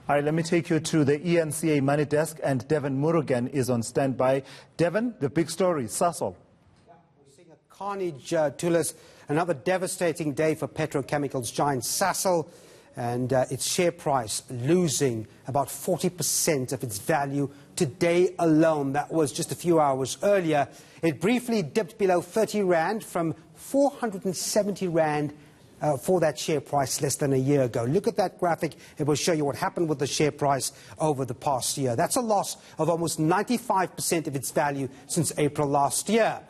All right, let me take you to the ENCA Money Desk, and Devon Murugan is on standby. Devon, the big story, Sasol. Yeah, we're seeing a carnage, Tulis, another devastating day for petrochemicals giant Sasol, and its share price losing about 40% of its value today alone. That was just a few hours earlier. It briefly dipped below 30 Rand from 470 Rand for that share price less than a year ago. Look at that graphic. It will show you what happened with the share price over the past year. That's a loss of almost 95% of its value since April last year.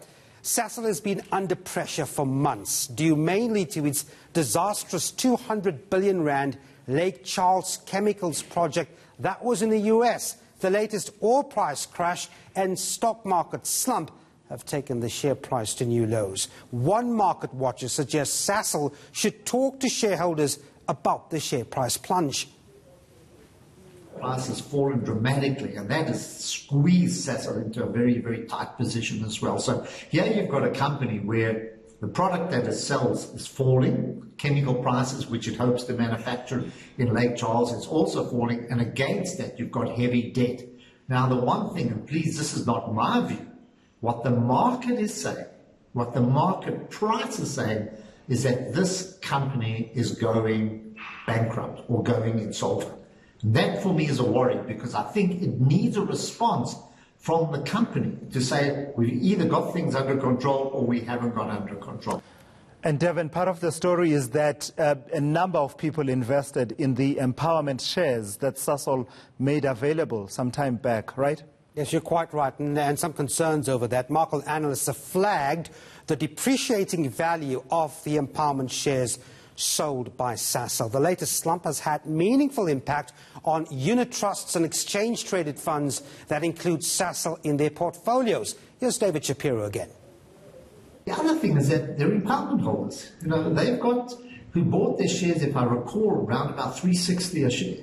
Sasol has been under pressure for months, due mainly to its disastrous 200 billion Rand Lake Charles chemicals project that was in the US. The latest oil price crash and stock market slump have taken the share price to new lows. One market watcher suggests Sasol should talk to shareholders about the share price plunge. Price has fallen dramatically, and that has squeezed Sasol into a very, very tight position as well. So here you've got a company where the product that it sells is falling, chemical prices, which it hopes to manufacture in Lake Charles, is also falling, and against that you've got heavy debt. Now the one thing, and please, this is not my view, what the market is saying, what the market price is saying, is that this company is going bankrupt or going insolvent. And that for me is a worry, because I think it needs a response from the company to say we've either got things under control or we haven't got under control. And Devon, part of the story is that a number of people invested in the empowerment shares that Sasol made available some time back, right? Yes, you're quite right, and some concerns over that. Market analysts have flagged the depreciating value of the empowerment shares sold by Sasol. The latest slump has had meaningful impact on unit trusts and exchange-traded funds that include Sasol in their portfolios. Here's David Shapiro again. The other thing is that they're empowerment holders. You know, they've got, who bought their shares, if I recall, around about 360 a share.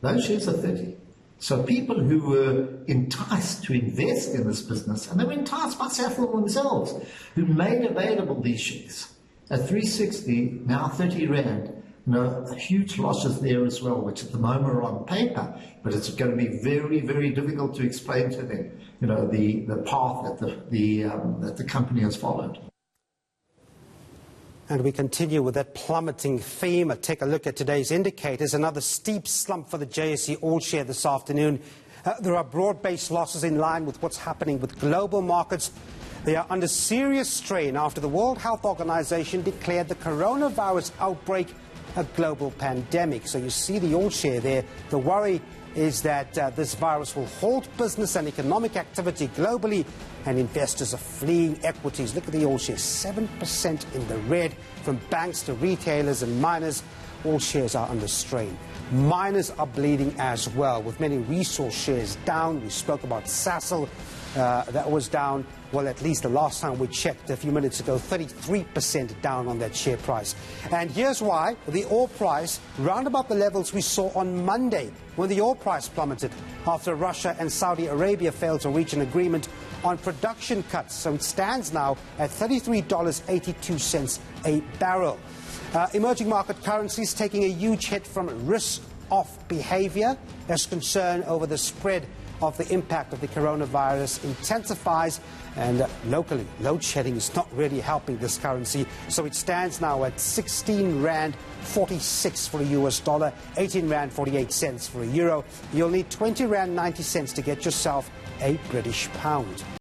Those shares are 30. So people who were enticed to invest in this business, and they were enticed by Sasol themselves, who made available these shares at 360, now 30 Rand, you know, huge losses there as well, which at the moment are on paper, but it's going to be very, very difficult to explain to them, you know, the path that the company has followed. And we continue with that plummeting theme. Take a look at today's indicators. Another steep slump for the JSE All Share this afternoon. There are broad-based losses in line with what's happening with global markets. They are under serious strain after the World Health Organization declared the coronavirus outbreak a global pandemic. So you see the All Share there. The worry is that this virus will halt business and economic activity globally, and investors are fleeing equities. Look at the All Shares, 7% in the red, from banks to retailers and miners. All shares are under strain. Miners are bleeding as well, with many resource shares down. We spoke about Sasol. That was down, well, at least the last time we checked a few minutes ago, 33% down on that share price. And here's why. The oil price, round about the levels we saw on Monday, when the oil price plummeted after Russia and Saudi Arabia failed to reach an agreement on production cuts. So it stands now at $33.82 a barrel. Emerging market currencies taking a huge hit from risk-off behavior as concern over the spread of the impact of the coronavirus intensifies, and locally, load shedding is not really helping this currency, so it stands now at 16 Rand 46 for a US dollar, 18 Rand 48 cents for a euro. You'll need 20 Rand 90 cents to get yourself a British pound.